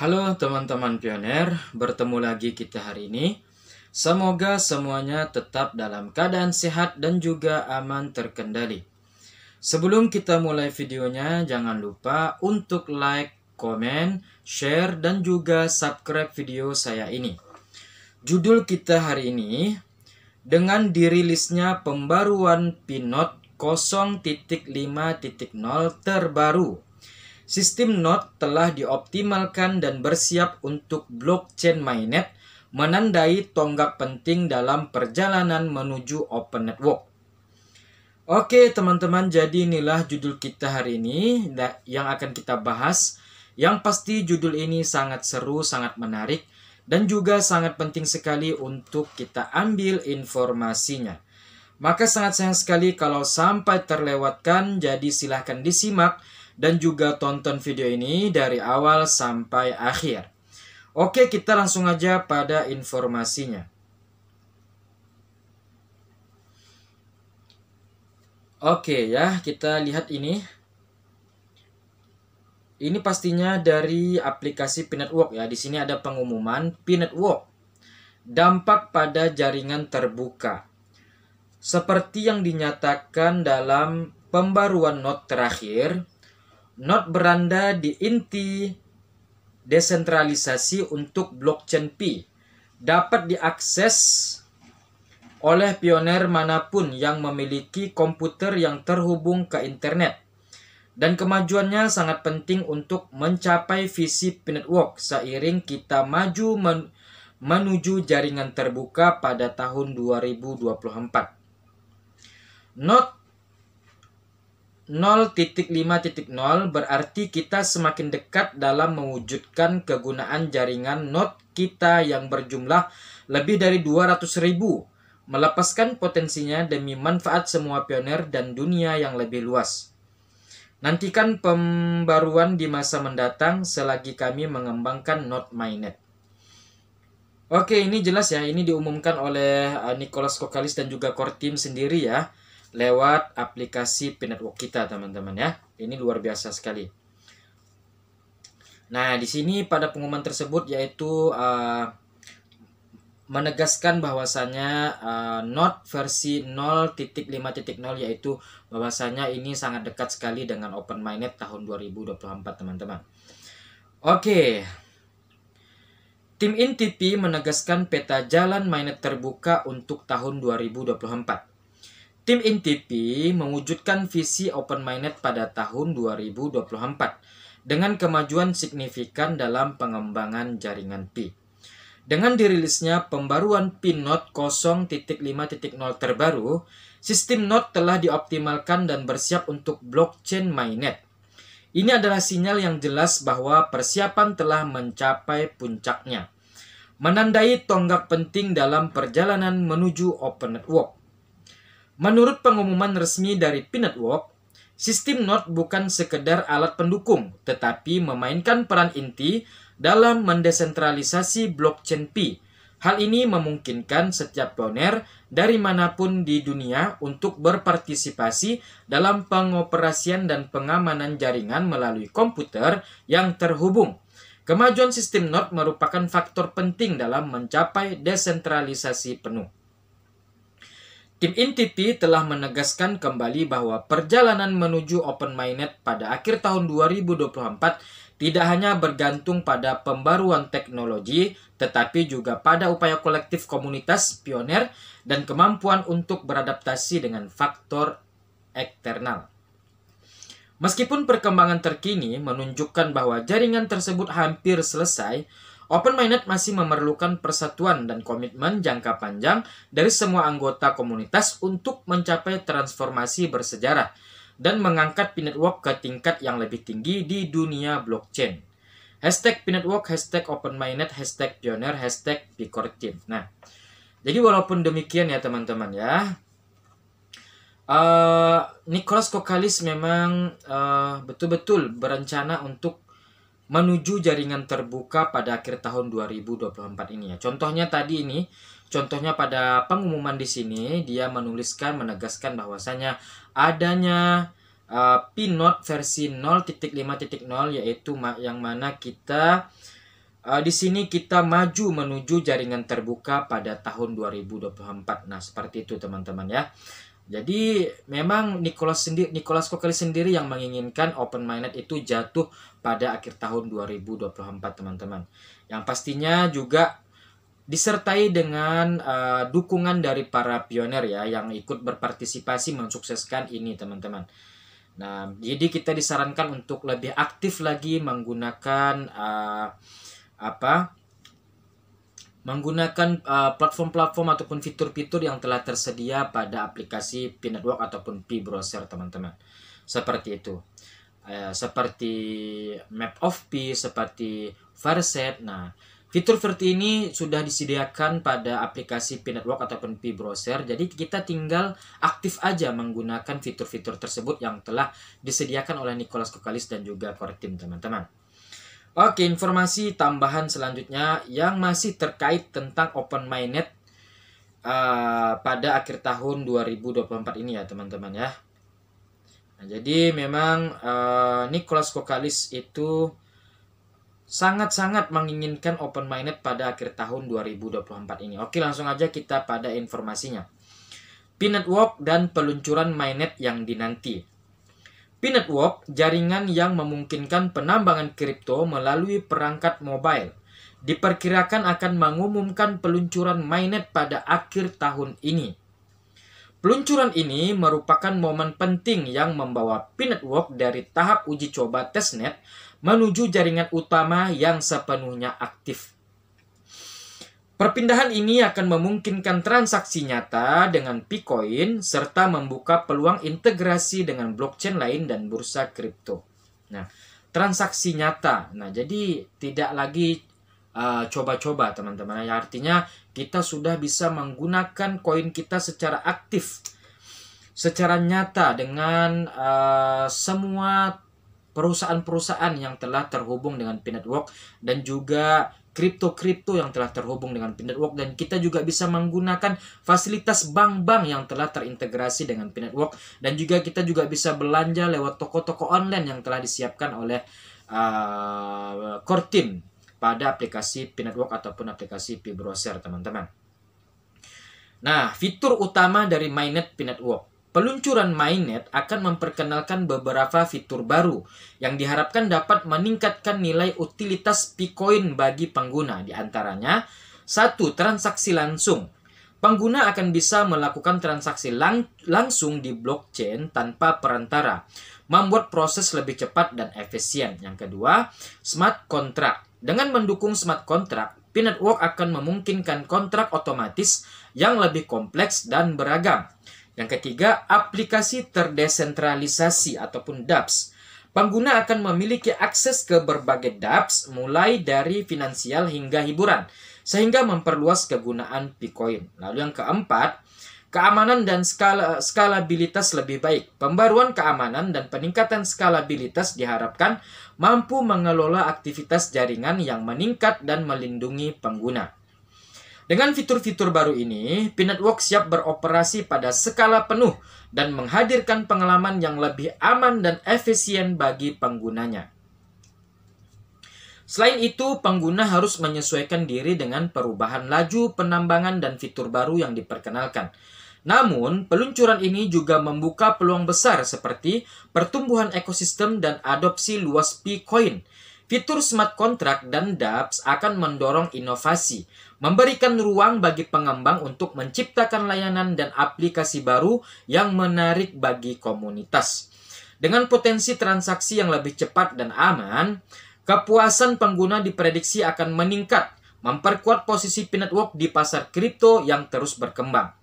Halo teman-teman pioner, bertemu lagi kita hari ini. Semoga semuanya tetap dalam keadaan sehat dan juga aman terkendali. Sebelum kita mulai videonya, jangan lupa untuk like, komen, share, dan juga subscribe video saya ini. Judul kita hari ini, dengan dirilisnya pembaruan Pinot 0.5.0 terbaru. Sistem Node telah dioptimalkan dan bersiap untuk blockchain mainnet, menandai tonggak penting dalam perjalanan menuju open network. Oke teman-teman, jadi inilah judul kita hari ini yang akan kita bahas. Yang pasti judul ini sangat seru, sangat menarik, dan juga sangat penting sekali untuk kita ambil informasinya. Maka sangat sayang sekali kalau sampai terlewatkan, jadi silahkan disimak dan juga tonton video ini dari awal sampai akhir. Oke, kita langsung aja pada informasinya. Oke ya, kita lihat ini. Ini pastinya dari aplikasi P-Network ya. Di sini ada pengumuman P-Network. Dampak pada jaringan terbuka. Seperti yang dinyatakan dalam pembaruan Node terakhir, Node berada di inti desentralisasi untuk blockchain Pi. Dapat diakses oleh pioner manapun yang memiliki komputer yang terhubung ke internet. Dan kemajuannya sangat penting untuk mencapai visi P-Network seiring kita maju menuju jaringan terbuka pada tahun 2024. Node 0.5.0 berarti kita semakin dekat dalam mewujudkan kegunaan jaringan node kita yang berjumlah lebih dari 200.000, melepaskan potensinya demi manfaat semua pioner dan dunia yang lebih luas. Nantikan pembaruan di masa mendatang selagi kami mengembangkan node mainnet. Oke, ini jelas ya, ini diumumkan oleh Nicholas Kokalis dan juga core team sendiri ya, lewat aplikasi P-Network kita teman-teman ya. Ini luar biasa sekali. Nah, di sini pada pengumuman tersebut yaitu menegaskan bahwasanya Node versi 0.5.0 yaitu bahwasanya ini sangat dekat sekali dengan Open Mainnet tahun 2024 teman-teman. Oke. Tim INTP menegaskan peta jalan mainnet terbuka untuk tahun 2024. Tim INTP mewujudkan visi Open Mainnet pada tahun 2024 dengan kemajuan signifikan dalam pengembangan jaringan Pi. Dengan dirilisnya pembaruan Pinot 0.5.0 terbaru, sistem Node telah dioptimalkan dan bersiap untuk blockchain mainnet. Ini adalah sinyal yang jelas bahwa persiapan telah mencapai puncaknya, menandai tonggak penting dalam perjalanan menuju open network. Menurut pengumuman resmi dari P-Network, sistem Node bukan sekedar alat pendukung, tetapi memainkan peran inti dalam mendesentralisasi blockchain Pi. Hal ini memungkinkan setiap pioner dari manapun di dunia untuk berpartisipasi dalam pengoperasian dan pengamanan jaringan melalui komputer yang terhubung. Kemajuan sistem Node merupakan faktor penting dalam mencapai desentralisasi penuh. Tim INTP telah menegaskan kembali bahwa perjalanan menuju Open Mainnet pada akhir tahun 2024 tidak hanya bergantung pada pembaruan teknologi, tetapi juga pada upaya kolektif komunitas pioner dan kemampuan untuk beradaptasi dengan faktor eksternal. Meskipun perkembangan terkini menunjukkan bahwa jaringan tersebut hampir selesai, Open Mainnet masih memerlukan persatuan dan komitmen jangka panjang dari semua anggota komunitas untuk mencapai transformasi bersejarah dan mengangkat P-Network ke tingkat yang lebih tinggi di dunia blockchain. Hashtag P-Network, hashtag Open Mainnet, hashtag Pioneer, hashtag P-Core Team. Nah, jadi walaupun demikian ya teman-teman ya, Nicholas Kokalis memang betul-betul berencana untuk menuju jaringan terbuka pada akhir tahun 2024 ini ya. Contohnya tadi ini, contohnya pada pengumuman di sini dia menegaskan bahwasanya adanya Pinot versi 0.5.0 yaitu yang mana kita di sini kita maju menuju jaringan terbuka pada tahun 2024. Nah, seperti itu teman-teman ya. Jadi memang Nicholas Kokelis sendiri yang menginginkan open mainnet itu jatuh pada akhir tahun 2024 teman-teman. Yang pastinya juga disertai dengan dukungan dari para pionir ya yang ikut berpartisipasi mensukseskan ini teman-teman. Nah, jadi kita disarankan untuk lebih aktif lagi menggunakan platform-platform ataupun fitur-fitur yang telah tersedia pada aplikasi P-Network ataupun P-Browser teman-teman. Seperti itu. Seperti Map of P, seperti Farset. Nah, fitur seperti ini sudah disediakan pada aplikasi P-Network ataupun P-Browser. Jadi kita tinggal aktif aja menggunakan fitur-fitur tersebut yang telah disediakan oleh Nicholas Kokelis dan juga core team teman-teman. Oke, informasi tambahan selanjutnya yang masih terkait tentang open mainnet pada akhir tahun 2024 ini ya teman-teman ya. Nah, jadi memang Nicholas Kokelis itu sangat-sangat menginginkan open mainnet pada akhir tahun 2024 ini. Oke, langsung aja kita pada informasinya. P-Network dan peluncuran mainnet yang dinanti. P-Network, jaringan yang memungkinkan penambangan kripto melalui perangkat mobile, diperkirakan akan mengumumkan peluncuran mainnet pada akhir tahun ini. Peluncuran ini merupakan momen penting yang membawa P-Network dari tahap uji coba testnet menuju jaringan utama yang sepenuhnya aktif. Perpindahan ini akan memungkinkan transaksi nyata dengan P-Coin serta membuka peluang integrasi dengan blockchain lain dan bursa kripto. Nah, transaksi nyata. Nah, jadi tidak lagi coba-coba teman-teman. Artinya kita sudah bisa menggunakan koin kita secara aktif, secara nyata dengan semua perusahaan-perusahaan yang telah terhubung dengan P-Network dan juga kripto-kripto yang telah terhubung dengan P-Network, dan kita juga bisa menggunakan fasilitas bank-bank yang telah terintegrasi dengan P-Network, dan juga kita juga bisa belanja lewat toko-toko online yang telah disiapkan oleh core team pada aplikasi P-Network ataupun aplikasi P-Browser teman-teman. Nah, fitur utama dari mainnet P-Network. Peluncuran mainnet akan memperkenalkan beberapa fitur baru yang diharapkan dapat meningkatkan nilai utilitas P-Coin bagi pengguna. Di antaranya, 1. Transaksi langsung. Pengguna akan bisa melakukan transaksi langsung di blockchain tanpa perantara, membuat proses lebih cepat dan efisien. Yang kedua, smart contract. Dengan mendukung smart contract, P-Network akan memungkinkan kontrak otomatis yang lebih kompleks dan beragam. Yang ketiga, aplikasi terdesentralisasi ataupun dApps. Pengguna akan memiliki akses ke berbagai dApps mulai dari finansial hingga hiburan, sehingga memperluas kegunaan P-Coin. Lalu yang keempat, keamanan dan skalabilitas lebih baik. Pembaruan keamanan dan peningkatan skalabilitas diharapkan mampu mengelola aktivitas jaringan yang meningkat dan melindungi pengguna. Dengan fitur-fitur baru ini, P-Network siap beroperasi pada skala penuh dan menghadirkan pengalaman yang lebih aman dan efisien bagi penggunanya. Selain itu, pengguna harus menyesuaikan diri dengan perubahan laju penambangan dan fitur baru yang diperkenalkan. Namun, peluncuran ini juga membuka peluang besar seperti pertumbuhan ekosistem dan adopsi luas P-Coin. Fitur smart contract dan dApps akan mendorong inovasi, memberikan ruang bagi pengembang untuk menciptakan layanan dan aplikasi baru yang menarik bagi komunitas. Dengan potensi transaksi yang lebih cepat dan aman, kepuasan pengguna diprediksi akan meningkat, memperkuat posisi P-Network di pasar kripto yang terus berkembang.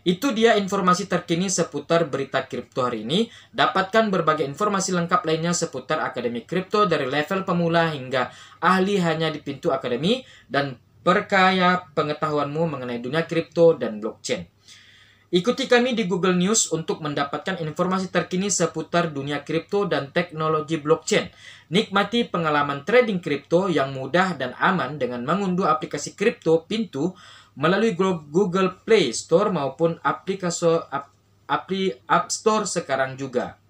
Itu dia informasi terkini seputar berita kripto hari ini. Dapatkan berbagai informasi lengkap lainnya seputar Akademi Kripto dari level pemula hingga ahli hanya di pintu Akademi, dan perkaya pengetahuanmu mengenai dunia kripto dan blockchain. Ikuti kami di Google News untuk mendapatkan informasi terkini seputar dunia kripto dan teknologi blockchain. Nikmati pengalaman trading kripto yang mudah dan aman dengan mengunduh aplikasi kripto Pintu melalui Google Play Store maupun aplikasi App Store sekarang juga.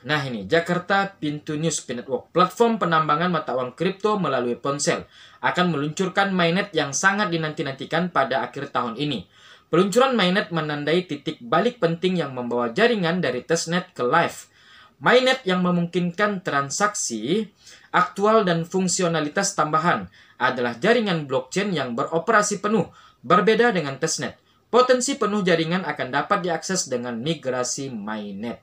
Nah ini, Jakarta Pintu News P-Network, platform penambangan mata uang kripto melalui ponsel, akan meluncurkan mainnet yang sangat dinanti-nantikan pada akhir tahun ini. Peluncuran mainnet menandai titik balik penting yang membawa jaringan dari testnet ke live. Mainnet yang memungkinkan transaksi aktual dan fungsionalitas tambahan adalah jaringan blockchain yang beroperasi penuh, berbeda dengan testnet. Potensi penuh jaringan akan dapat diakses dengan migrasi mainnet.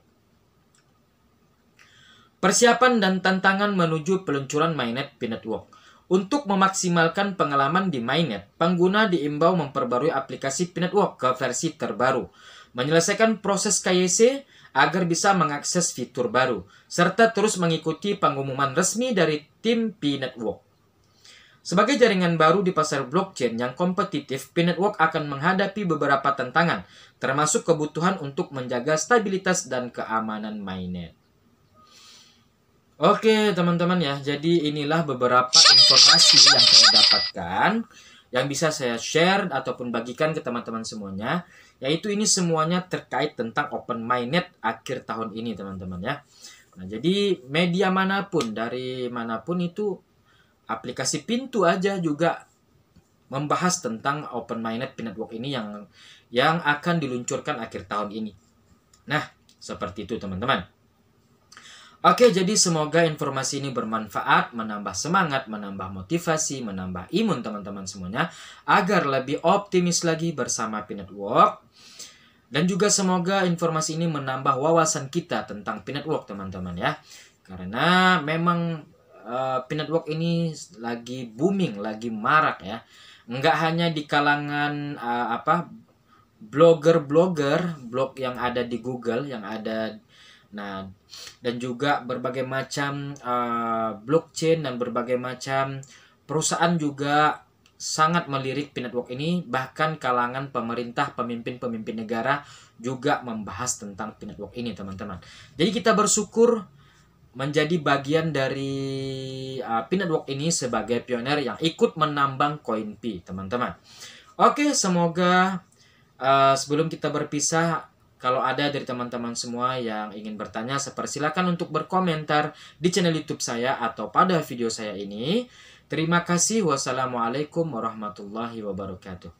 Persiapan dan tantangan menuju peluncuran mainnet P-Network. Untuk memaksimalkan pengalaman di mainnet, pengguna diimbau memperbarui aplikasi P-Network ke versi terbaru, menyelesaikan proses KYC agar bisa mengakses fitur baru, serta terus mengikuti pengumuman resmi dari tim P-Network. Sebagai jaringan baru di pasar blockchain yang kompetitif, P-Network akan menghadapi beberapa tantangan, termasuk kebutuhan untuk menjaga stabilitas dan keamanan mainnet. Oke teman-teman ya, jadi inilah beberapa informasi yang saya dapatkan, yang bisa saya share ataupun bagikan ke teman-teman semuanya, yaitu ini semuanya terkait tentang open mainnet akhir tahun ini teman-teman ya. Nah jadi media manapun, dari manapun itu, aplikasi Pintu aja juga membahas tentang open mainnet P-Network ini yang akan diluncurkan akhir tahun ini. Nah seperti itu teman-teman. Oke, jadi semoga informasi ini bermanfaat, menambah semangat, menambah motivasi, menambah imun teman-teman semuanya, agar lebih optimis lagi bersama P-Network. Dan juga semoga informasi ini menambah wawasan kita tentang P-Network teman-teman ya. Karena memang P-Network ini lagi booming, lagi marak ya. Nggak hanya di kalangan blogger-blogger, blog yang ada di Google, yang ada. Nah, dan juga berbagai macam blockchain dan berbagai macam perusahaan juga sangat melirik P-Network ini. Bahkan kalangan pemerintah, pemimpin-pemimpin negara juga membahas tentang P-Network ini teman-teman. Jadi kita bersyukur menjadi bagian dari P-Network ini sebagai pioner yang ikut menambang koin P teman-teman. Oke, semoga sebelum kita berpisah, kalau ada dari teman-teman semua yang ingin bertanya, silakan untuk berkomentar di channel YouTube saya atau pada video saya ini. Terima kasih. Wassalamualaikum warahmatullahi wabarakatuh.